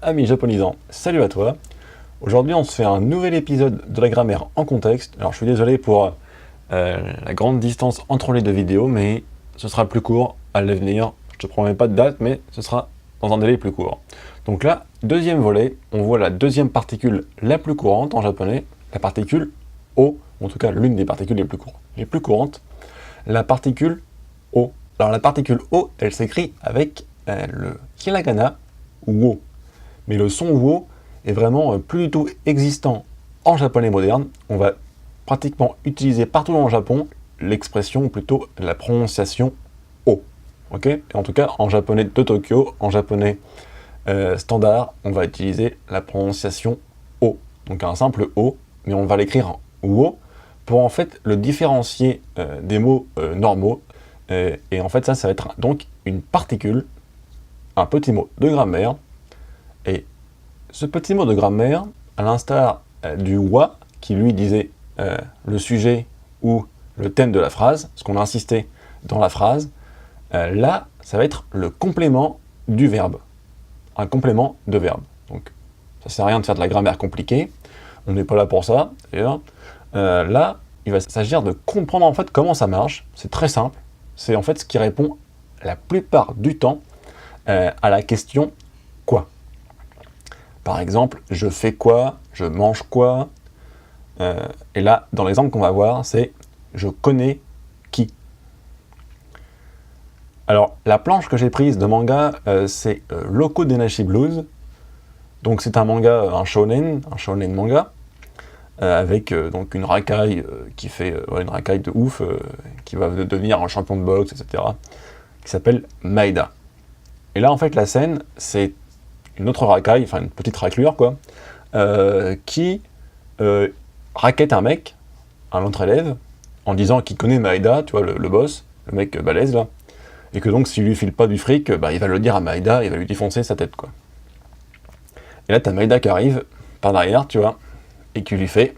Amis japonisants, salut à toi. Aujourd'hui on se fait un nouvel épisode de la grammaire en contexte. Alors je suis désolé pour la grande distance entre les deux vidéos, mais ce sera plus court à l'avenir. Je te promets pas de date, mais ce sera dans un délai plus court. Donc là, deuxième volet, on voit la deuxième particule la plus courante en japonais, la particule O, en tout cas l'une des particules les plus courantes, la particule O. Alors la particule O, elle s'écrit avec le hiragana wo. Mais le son wo est vraiment plus du tout existant en japonais moderne. On va pratiquement utiliser partout dans le Japon l'expression, ou plutôt la prononciation O. Okay, et en tout cas, en japonais de Tokyo, en japonais standard, on va utiliser la prononciation O. Donc un simple O, mais on va l'écrire en wo pour en fait le différencier des mots normaux. Et en fait, ça va être donc une particule, un petit mot de grammaire. Et ce petit mot de grammaire, à l'instar du wa, qui lui disait le sujet ou le thème de la phrase, ce qu'on a insisté dans la phrase, là, ça va être le complément du verbe. Un complément de verbe. Donc, ça sert à rien de faire de la grammaire compliquée, on n'est pas là pour ça, d'ailleurs. Là, il va s'agir de comprendre en fait comment ça marche, c'est très simple, c'est en fait ce qui répond la plupart du temps à la question « quoi ». Par exemple, je fais quoi, je mange quoi, et là, dans l'exemple qu'on va voir, c'est je connais qui. Alors, la planche que j'ai prise de manga, c'est Loco Denashi Blues. Donc c'est un manga, un shonen manga, avec donc une racaille qui fait une racaille de ouf, qui va devenir un champion de boxe, etc., qui s'appelle Maeda. Et là, en fait, la scène, c'est une autre racaille, enfin une petite raclure, quoi, qui raquette un mec, un autre élève, en disant qu'il connaît Maeda, tu vois, le boss, le mec balèze, là, et que donc, s'il lui file pas du fric, bah, il va le dire à Maeda, il va lui défoncer sa tête, quoi. Et là, t'as Maeda qui arrive, par derrière, tu vois, et qui lui fait,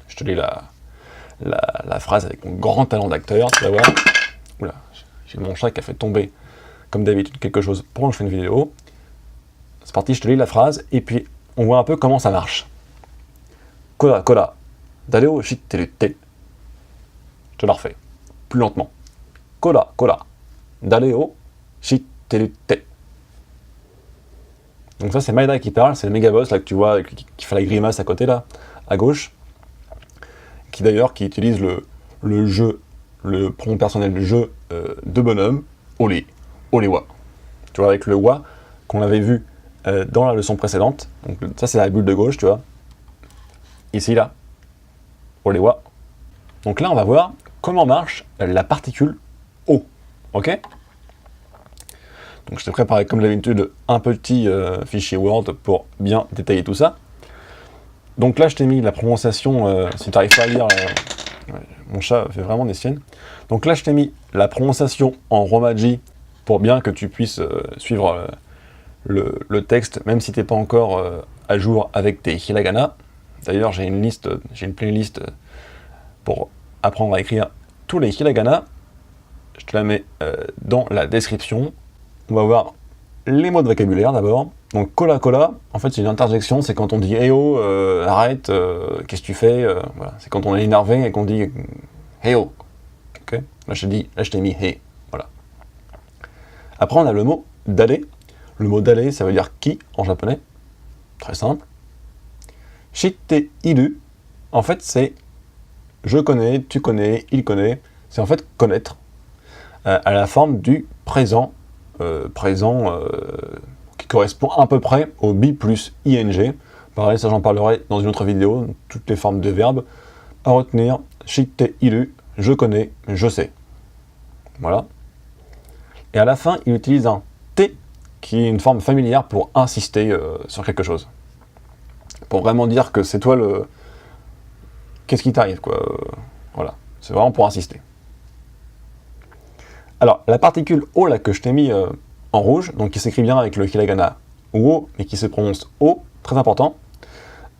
je te lis la phrase avec mon grand talent d'acteur, tu vas voir, oula, j'ai mon chat qui a fait tomber, comme d'habitude, quelque chose pendant que je fais une vidéo. C'est parti, je te lis la phrase, et puis on voit un peu comment ça marche. Kola, kola, dareo shitteru te. Je te la refais, plus lentement. Kola, kola, dareo shitteru te. Donc ça, c'est Maeda qui parle, c'est le méga boss là que tu vois, qui fait la grimace à côté là, à gauche, qui d'ailleurs qui utilise le jeu, le pronom personnel du jeu de bonhomme, ole, olewa. Tu vois, avec le wa qu'on avait vu dans la leçon précédente. Donc ça, c'est la bulle de gauche, tu vois. Ici, là, olewa. Donc là, on va voir comment marche la particule O. Ok ? Donc je t'ai préparé, comme d'habitude, un petit fichier Word pour bien détailler tout ça. Donc là, je t'ai mis la prononciation, si tu n'arrives pas à lire, mon chat fait vraiment des siennes. Donc là, je t'ai mis la prononciation en romaji pour bien que tu puisses suivre le texte, même si tu n'es pas encore à jour avec tes hiragana. D'ailleurs, j'ai une playlist pour apprendre à écrire tous les hiragana. Je te la mets dans la description. On va voir les mots de vocabulaire d'abord. Donc kola kola, en fait c'est une interjection, c'est quand on dit hey oh, arrête, qu'est-ce que tu fais, voilà. C'est quand on est énervé et qu'on dit hey oh. Okay, là je t'ai mis hey, voilà. Après on a le mot d'aller. Le mot d'aller, ça veut dire qui en japonais, très simple. Shitte iru, en fait c'est je connais, tu connais, il connaît, c'est en fait connaître, à la forme du présent. Qui correspond à peu près au be plus ing. Pareil, ça j'en parlerai dans une autre vidéo, toutes les formes de verbes. À retenir, shitte iru, je connais, je sais. Voilà. Et à la fin, il utilise un te, qui est une forme familière pour insister sur quelque chose. Pour vraiment dire que c'est toi le... Qu'est-ce qui t'arrive, quoi. Voilà. C'est vraiment pour insister. Alors, la particule O là que je t'ai mis en rouge, donc qui s'écrit bien avec le hiragana O, mais qui se prononce O, très important,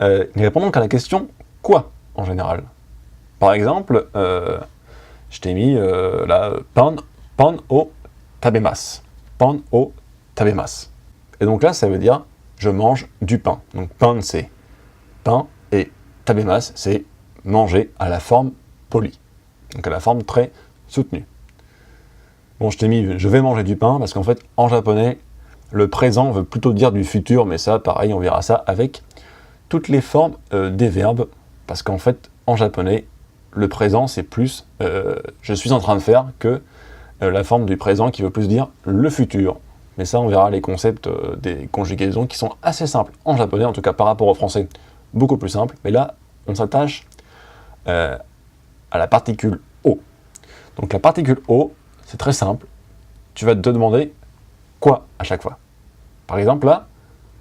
il répond donc à la question « quoi » en général. Par exemple, je t'ai mis là « pan o tabemasu ». Pan o tabemasu. Et donc là, ça veut dire « je mange du pain. Donc pain, c'est pain, et tabemas, c'est manger à la forme polie. Donc à la forme très soutenue. Bon, je t'ai mis je vais manger du pain, parce qu'en fait, en japonais, le présent veut plutôt dire du futur, mais ça, pareil, on verra ça avec toutes les formes des verbes, parce qu'en fait, en japonais, le présent, c'est plus je suis en train de faire que la forme du présent qui veut plus dire le futur. Mais ça, on verra les concepts des conjugaisons qui sont assez simples en japonais, en tout cas par rapport au français, beaucoup plus simples. Mais là, on s'attache à la particule O. Donc la particule O, c'est très simple. Tu vas te demander quoi à chaque fois. Par exemple, là,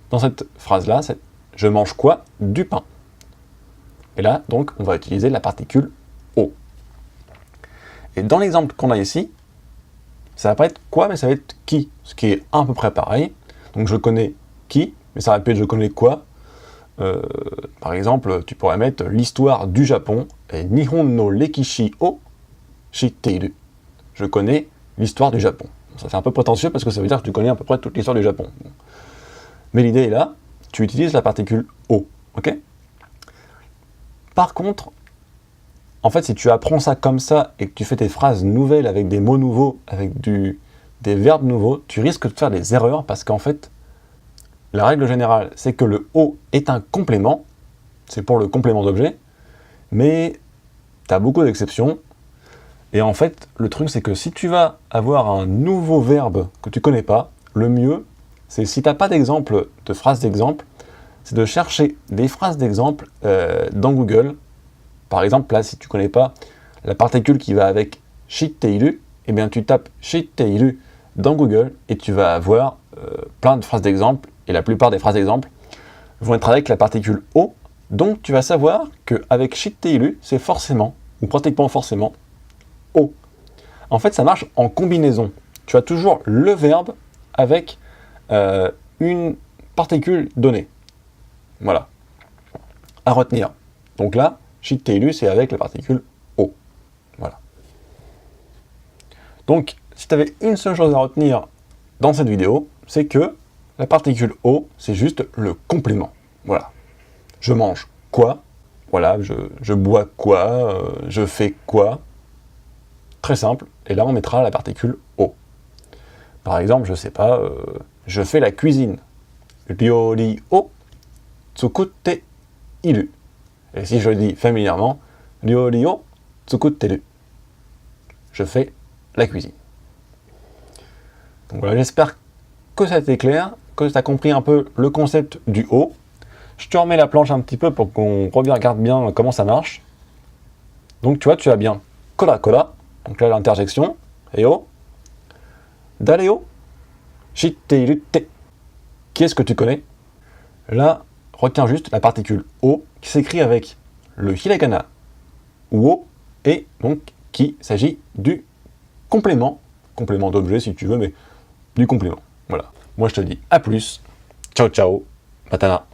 dans cette phrase-là, c'est « je mange quoi? Du pain ». Et là, donc, on va utiliser la particule O. Et dans l'exemple qu'on a ici, ça va pas être quoi, mais ça va être qui, ce qui est à peu près pareil. Donc je connais qui, mais ça va être je connais quoi. Par exemple, tu pourrais mettre l'histoire du Japon, et Nihon no Rekishi o shitteiru. Je connais l'histoire du Japon. Ça fait un peu prétentieux parce que ça veut dire que tu connais à peu près toute l'histoire du Japon. Mais l'idée est là, tu utilises la particule O, ok? Par contre, en fait, si tu apprends ça comme ça et que tu fais tes phrases nouvelles avec des mots nouveaux, avec des verbes nouveaux, tu risques de faire des erreurs parce qu'en fait, la règle générale, c'est que le O est un complément, c'est pour le complément d'objet, mais tu as beaucoup d'exceptions. Et en fait, le truc, c'est que si tu vas avoir un nouveau verbe que tu connais pas, le mieux, c'est si tu n'as pas d'exemple, de phrases d'exemple, c'est de chercher des phrases d'exemple dans Google. Par exemple, là, si tu ne connais pas la particule qui va avec shitteiru, eh bien tu tapes shitteiru dans Google et tu vas avoir plein de phrases d'exemple, et la plupart des phrases d'exemple vont être avec la particule O, donc tu vas savoir qu'avec shitteiru, c'est forcément, ou pratiquement forcément, O. En fait, ça marche en combinaison. Tu as toujours le verbe avec une particule donnée. Voilà. À retenir. Donc là, shitteiru, c'est avec la particule O. Voilà. Donc, si tu avais une seule chose à retenir dans cette vidéo, c'est que la particule O, c'est juste le complément. Voilà. Je mange quoi? Voilà, je bois quoi? Je fais quoi? Très simple. Et là, on mettra la particule O. Par exemple, je sais pas, je fais la cuisine. Ryori o tsukutte iru. Et si je le dis familièrement, ryori o tsukutteru. Je fais la cuisine. Donc voilà, j'espère que ça a été clair, que tu as compris un peu le concept du O. Je te remets la planche un petit peu pour qu'on regarde bien comment ça marche. Donc tu vois, tu as bien kola kola, donc là l'interjection, et O, dare o shitteiru te. Qui est-ce que tu connais? Là, retiens juste la particule O qui s'écrit avec le hiragana ou O, et donc qui s'agit du complément d'objet si tu veux, mais du complément. Voilà. Moi je te dis à plus. Ciao ciao. Matana.